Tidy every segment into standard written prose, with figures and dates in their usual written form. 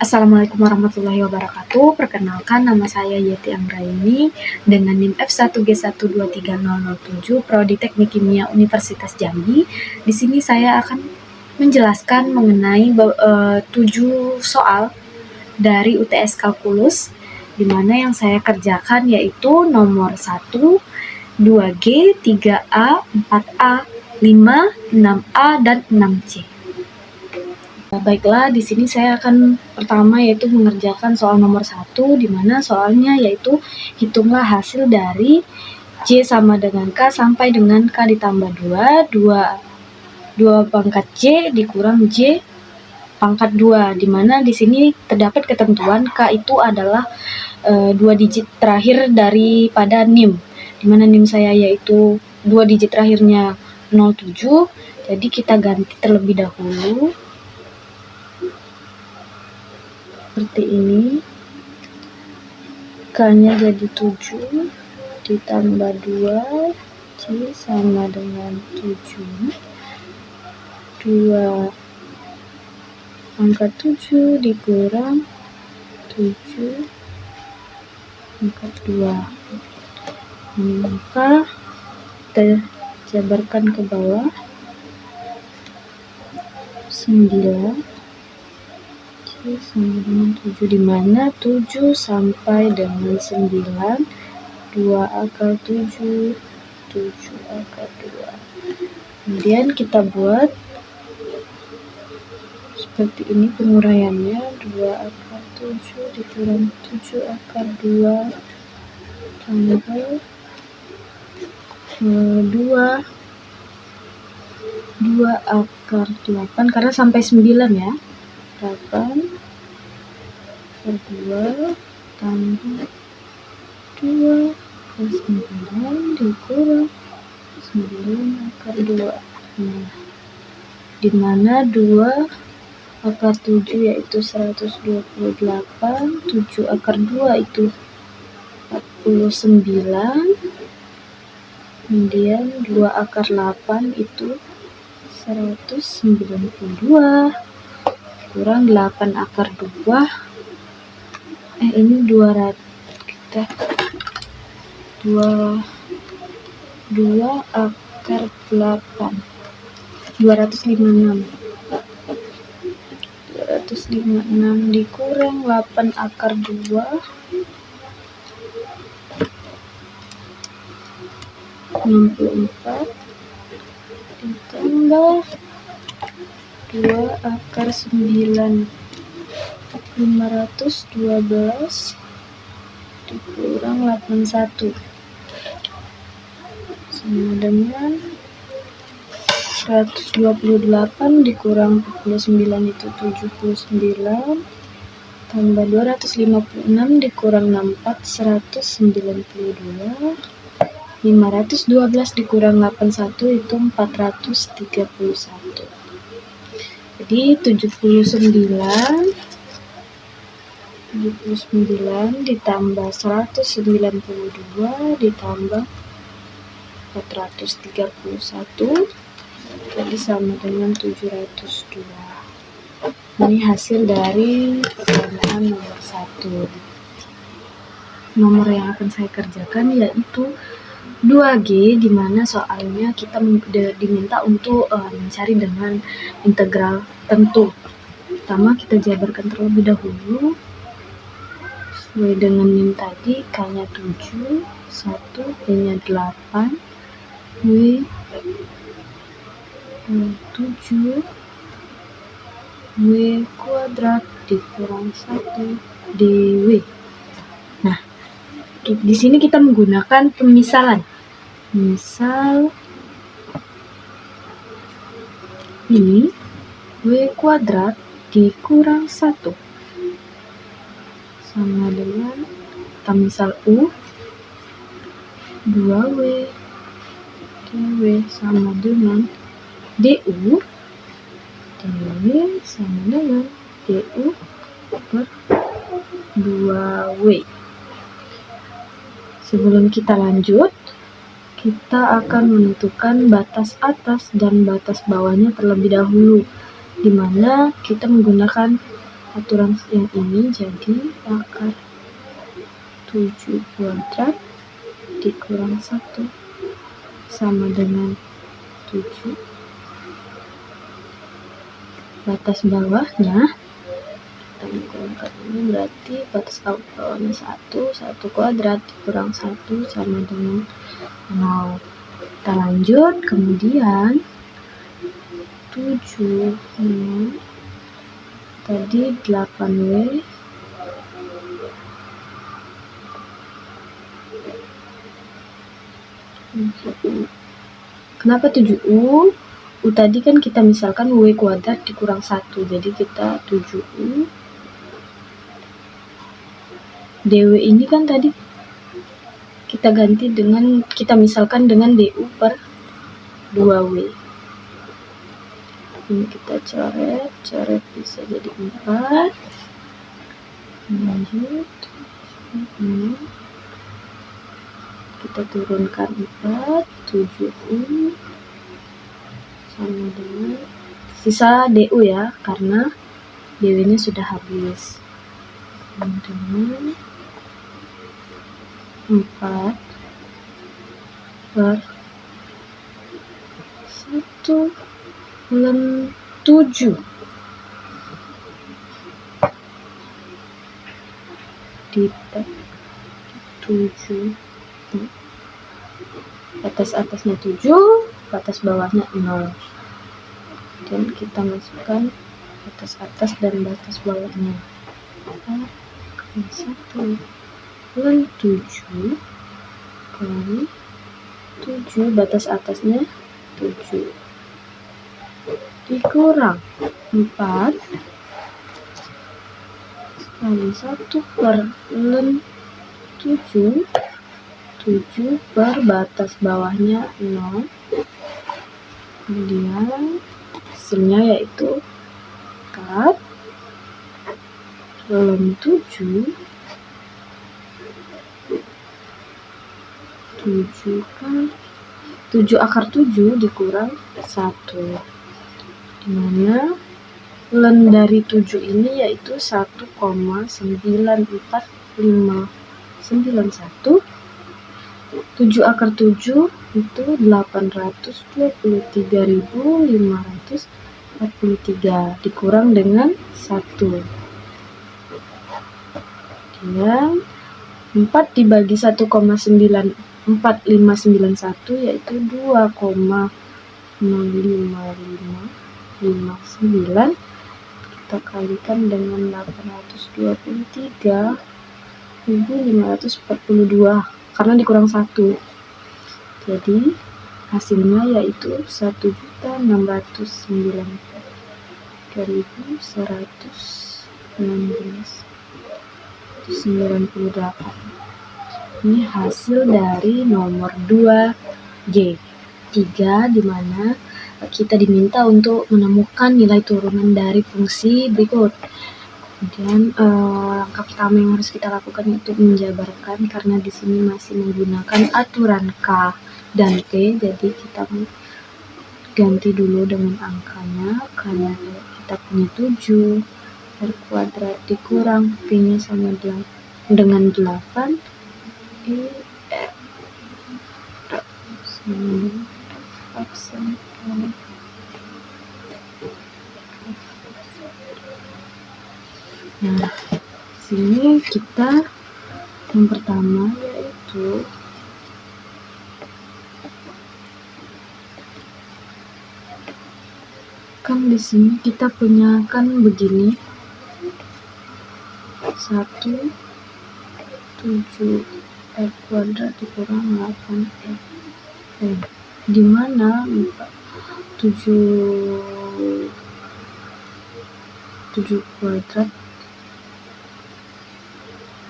Assalamualaikum warahmatullahi wabarakatuh. Perkenalkan, nama saya Yeti Anggraini dengan NIM F1G1230007 Prodi Teknik Kimia Universitas Jambi. Di sini saya akan menjelaskan mengenai 7 soal dari UTS Kalkulus, di mana yang saya kerjakan yaitu nomor 1, 2G, 3A, 4A, 5, 6A, dan 6C. Baiklah, di sini saya akan pertama yaitu mengerjakan soal nomor 1, di mana soalnya yaitu hitunglah hasil dari J sama dengan K sampai dengan K ditambah 2 pangkat J dikurang J pangkat 2, di mana di sini terdapat ketentuan K itu adalah 2 digit terakhir daripada NIM, di mana NIM saya yaitu 2 digit terakhirnya 07, jadi kita ganti terlebih dahulu seperti ini. K-nya jadi 7 ditambah 2, C sama dengan 7, 2 pangkat 7 dikurang 7 pangkat 2. Maka kita jabarkan ke bawah 9 sama dengan 7, di mana 7 sampai dengan 9, 2 akar 7, 7 akar 2. Kemudian kita buat seperti ini penguraiannya, 2 akar 7 dikurang 7 akar 2 tambah 2 akar 8, karena sampai 9 ya. 8 akar 2 tambah 2 akar 9 dikurang 9 akar 2. Nah, dimana 2 akar 7 yaitu 128, 7 akar 2 itu 49, kemudian 2 akar 8 itu 192, kurang 8 akar 2, ini 200, kita 2 akar 8, 256 dikurang 8 akar 2, 64 ditambah 2 akar 9, 512 dikurang 81 sama dengan 128 dikurang 49 itu 79, tambah 256 dikurang 64 192, 512 dikurang 81 itu 431. Jadi 79 ditambah 192 ditambah 431, jadi sama dengan 702. Ini hasil dari pertanyaan nomor 1. Nomor yang akan saya kerjakan yaitu 2G, di mana soalnya kita diminta untuk mencari dengan integral tentu. Pertama kita jabarkan terlebih dahulu sesuai dengan NIM tadi. K-nya 7, 1, B-nya 8, W 7, W kuadrat dikurang 1 dW. Nah, di sini kita menggunakan pemisalan. Misal ini W kuadrat dikurang 1 sama dengan misal U 2W dW sama dengan DU sama dengan DU per 2W. Sebelum kita lanjut, kita akan menentukan batas atas dan batas bawahnya terlebih dahulu, di mana kita menggunakan aturan yang ini jadi akar 7 kuadrat dikurang 1 sama dengan 7. Batas bawahnya kita menggunakan ini berarti batas bawahnya 1 kuadrat dikurang 1 sama dengan 0. Kita lanjut, kemudian 7 tadi 8W kenapa 7U? U tadi kan kita misalkan W kuadrat dikurang 1, jadi kita 7U. DW ini kan tadi kita ganti dengan, kita misalkan dengan DU per 2W. Ini kita coret bisa jadi 4. Lanjut, kita turunkan 4, 7U sama dengan sisa DU ya, karena DW nya sudah habis. Dengan 4 per 1 bulan 7 di 7, batas atasnya 7, batas bawahnya 0, dan kita masukkan batas atas dan batas bawahnya. 1 bulan 7 kali 7, batas atasnya 7 dikurang 4 kali 1 per 7, 7 per batas bawahnya 0, kemudian hasilnya yaitu 4 dalam 7 kan 7 akar 7 dikurang 1, dimana ln dari 7 ini yaitu 1,94591. 7 akar 7 itu 823.543 dikurang dengan 1. Dan 4 dibagi 1,94591 yaitu 2,05559. Kita kalikan dengan 823.542 karena dikurang 1. Jadi hasilnya yaitu 1.693.198. Ini hasil dari nomor 2G 3, dimana kita diminta untuk menemukan nilai turunan dari fungsi berikut. Kemudian langkah pertama yang harus kita lakukan itu menjabarkan, karena di sini masih menggunakan aturan K dan P, jadi kita ganti dulu dengan angkanya. Karena kita punya 7 R kuadrat dikurang P-nya sama dengan 8 Nah, sini kita yang pertama yaitu kan di sini kita punya kan begini 7 R kuadrat dikurang 8 di mana 7 kuadrat,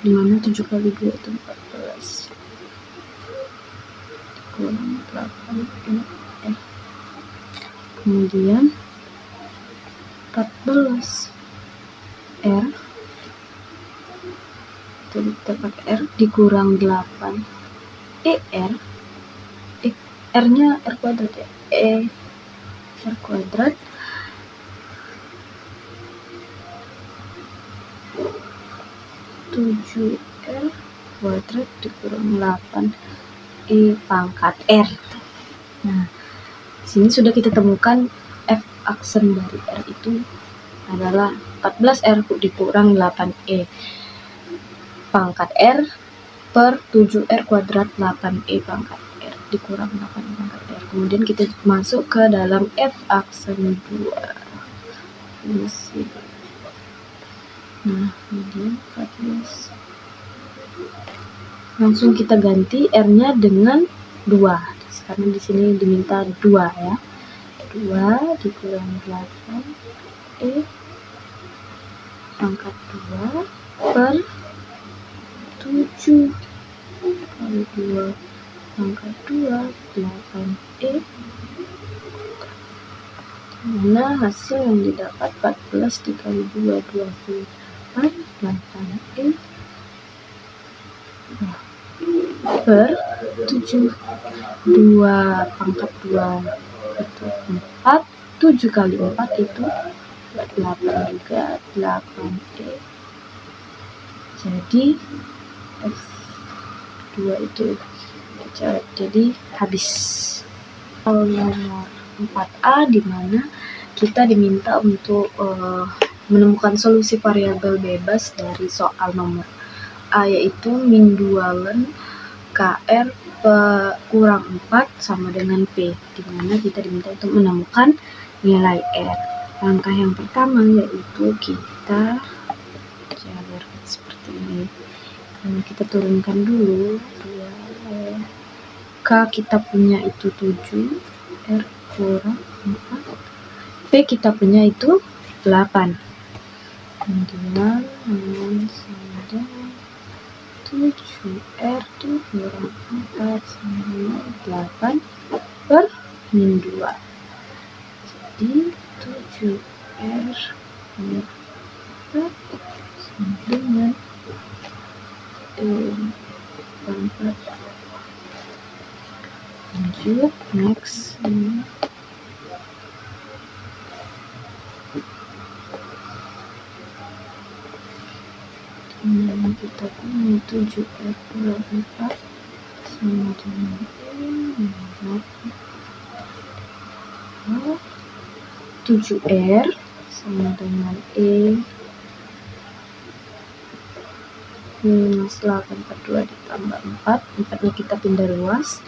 dimana 7 kali 2 itu 14 dikurang 8 kemudian 14 R itu kita pakai R dikurang 8 R nya R kuadrat ya, R kuadrat 7R kuadrat dikurang 8E pangkat R. Nah, sini sudah kita temukan F aksen dari R itu adalah 14R dikurang 8E pangkat R per 7R kuadrat 8E pangkat R dikurang 8 pangkat R. Kemudian kita masuk ke dalam F aksen 2. Nah, kemudian 14. Langsung kita ganti R-nya dengan 2. Karena di sini diminta 2 ya. 2 dikurang 8E pangkat 2 per 7 kali 2 pangkat 2 8E, mana hasil yang didapat 14 dikali 2 28 8E per 7. 2 pangkat 2 itu 4, 7 kali 4 itu 8 juga 8E. Jadi F2 itu jadi habis. Nomor 4A di mana kita diminta untuk menemukan solusi variabel bebas dari soal nomor A, yaitu min 2 len KR kurang 4 sama dengan P, di mana kita diminta untuk menemukan nilai R. Langkah yang pertama yaitu kita jalurkan seperti ini. Nah, kita turunkan dulu K kita punya itu 7, R kurang 4, P kita punya itu 8. Kemudian sama dengan 7R dikurang 4 sama dengan 8 per min 2. Jadi 7R min 4 sama dengan 4. Lanjut, next. Kita punya 7R kurang 4 sama dengan 7R sama dengan E minus 8 per 2 ditambah 4, 4 nya kita pindah ruas.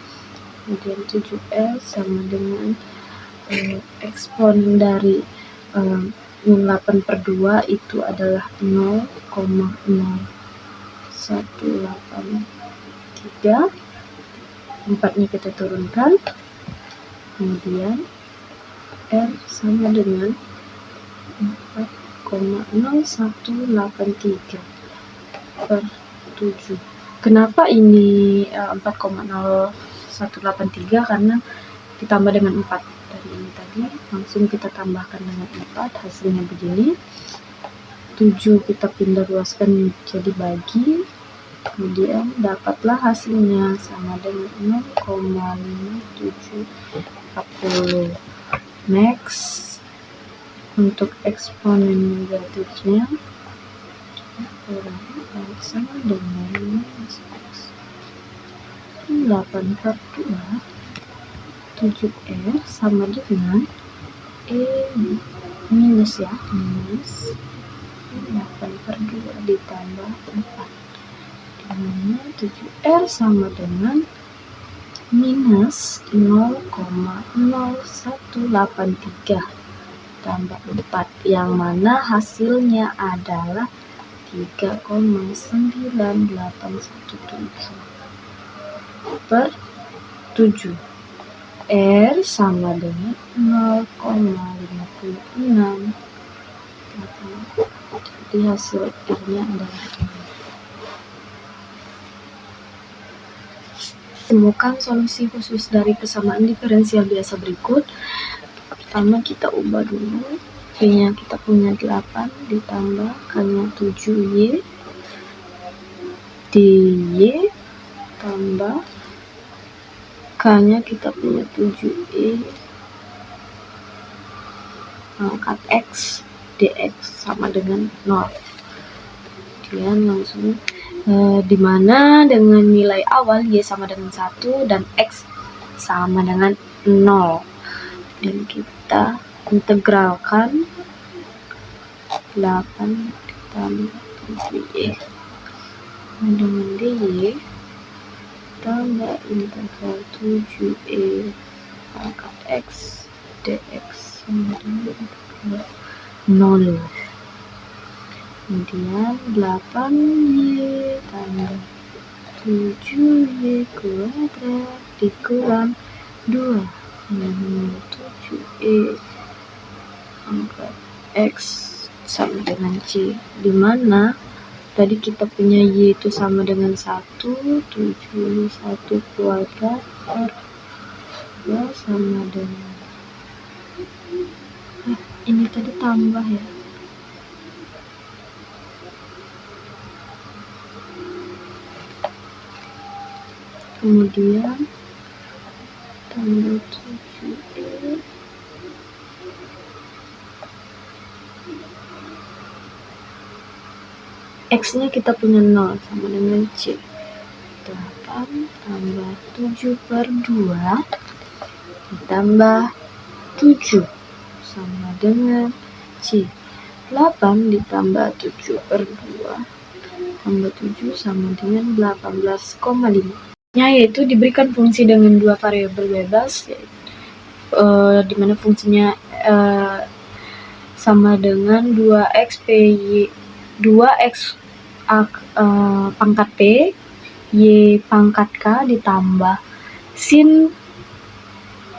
Kemudian 7R sama dengan eksponen dari min 8 per 2 itu adalah 0,0183. 4 nya kita turunkan. Kemudian R sama dengan 4,0183 per 7. Kenapa ini 4,0183? Karena ditambah dengan 4 dari ini tadi. Langsung kita tambahkan dengan 4, hasilnya begini. 7 kita pindah ruaskan jadi bagi, kemudian dapatlah hasilnya sama dengan 0,5740. Next, untuk eksponen negatifnya kurang X sama dengan X 8 per 2, 7R sama dengan E minus ya, minus 8 per 2 ditambah 4, dimana 7R sama dengan minus 0,0183 tambah 4, yang mana hasilnya adalah 3,9817 per 7. R sama dengan 0,56. Jadi hasil R-nya adalah ini. Temukan solusi khusus dari persamaan diferensial biasa berikut. Pertama kita ubah dulu. P-nya kita punya 8 ditambah K-nya 7Y dy tambah K-nya kita punya 7E pangkat X dx sama dengan 0, kemudian langsung dimana dengan nilai awal Y sama dengan 1 dan X sama dengan 0, dan kita integralkan 8 ditambah 7Y dengan DY tambah integral 7E pangkat X dx sama dengan integral 0. Kemudian 8Y tambah 7Y kuadrat dikurang 2 dengan 7E pangkat X sama dengan C, dimana tadi kita punya Y itu sama dengan 1, 7 1 kuadrat per 2 sama dengan ini tadi tambah ya, kemudian tambah 7E X nya kita punya 0 sama dengan C, 8 tambah 7 per 2 ditambah 7 sama dengan C, 8 ditambah 7 per 2 tambah 7 sama dengan 18,5 nya, yaitu diberikan fungsi dengan dua variabel bebas, dimana fungsinya sama dengan 2x PY 2x pangkat P Y pangkat K ditambah sin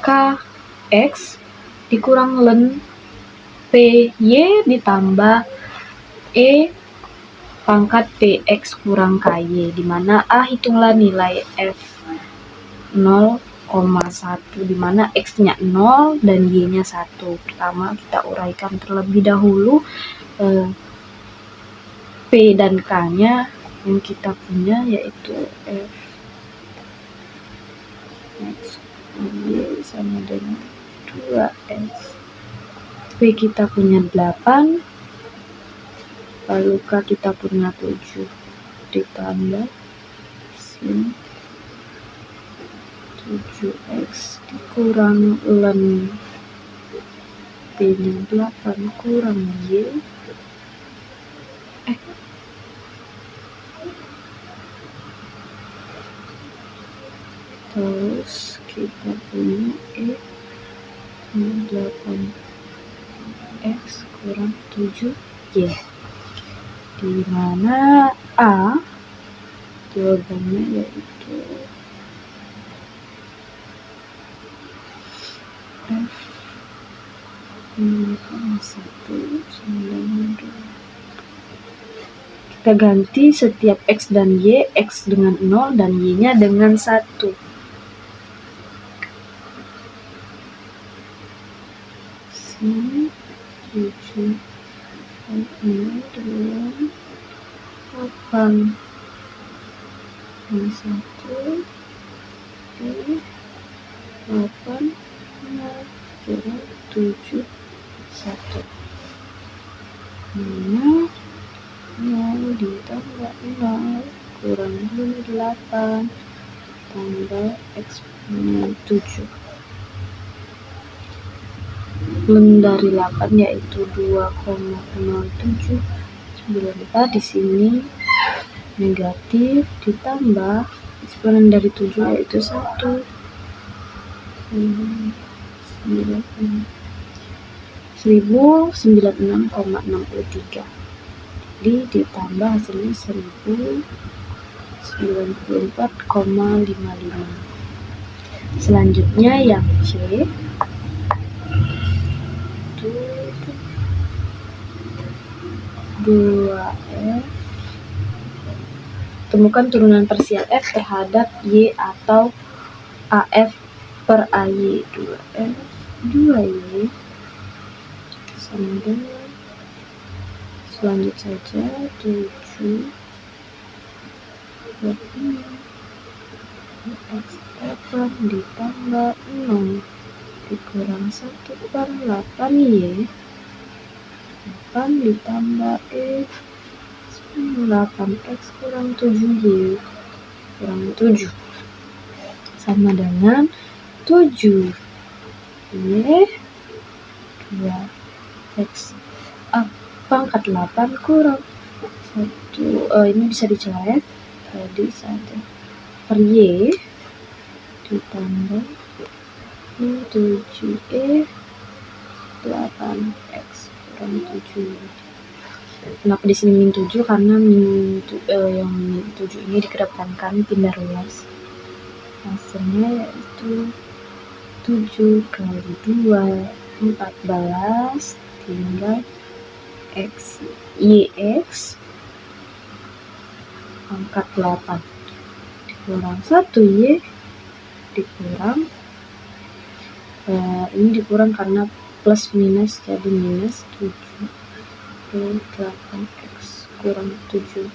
K X dikurang len PY ditambah E pangkat PX kurang KY, dimana hitunglah nilai F 0,1, dimana X nya 0 dan Y nya 1. Pertama kita uraikan terlebih dahulu P dan K nya yang kita punya, yaitu F X Y sama dengan 2X. P kita punya 8, lalu K kita punya 7 ditambah sin 7X dikurang len P nya 8 kurang Y terus kita punya E 8X kurang 7Y, di mana A jawabannya yaitu F 0,192. Kita ganti setiap X dan Y, X dengan 0 dan Y nya dengan 1. Sin 7 0 2 8 1 8 0 7 1, mana 0 ditambah 0 kurang 8 tambah X punya 7, len dari 8 yaitu 2,0794, di sini negatif ditambah eksponen dari 7 yaitu 1, 1096,63, jadi ditambah hasilnya 1094,55. Selanjutnya yang C itu 2F, temukan turunan parsial F terhadap Y atau AF per AY. 2F 2Y sama dengan, selanjutnya saja 7 per 6 X 8 ditambah 0 dikurang 1 per 8Y 8 ditambah E 8x kurang 7y kurang 7 sama dengan 7. Y 2x pangkat 8 kurang 1. Ini bisa dicoret. Jadi 1 per y ditambah 7y 8x kurang 7. Kenapa di sini min 7? Karena yang min 7 ini dikedepankan pindah ruas. Hasilnya yaitu 7 kali 2 14 tinggal x yx pangkat 8 dikurang 1y dikurang ini dikurang karena plus minus jadi minus 7 8x kurang 7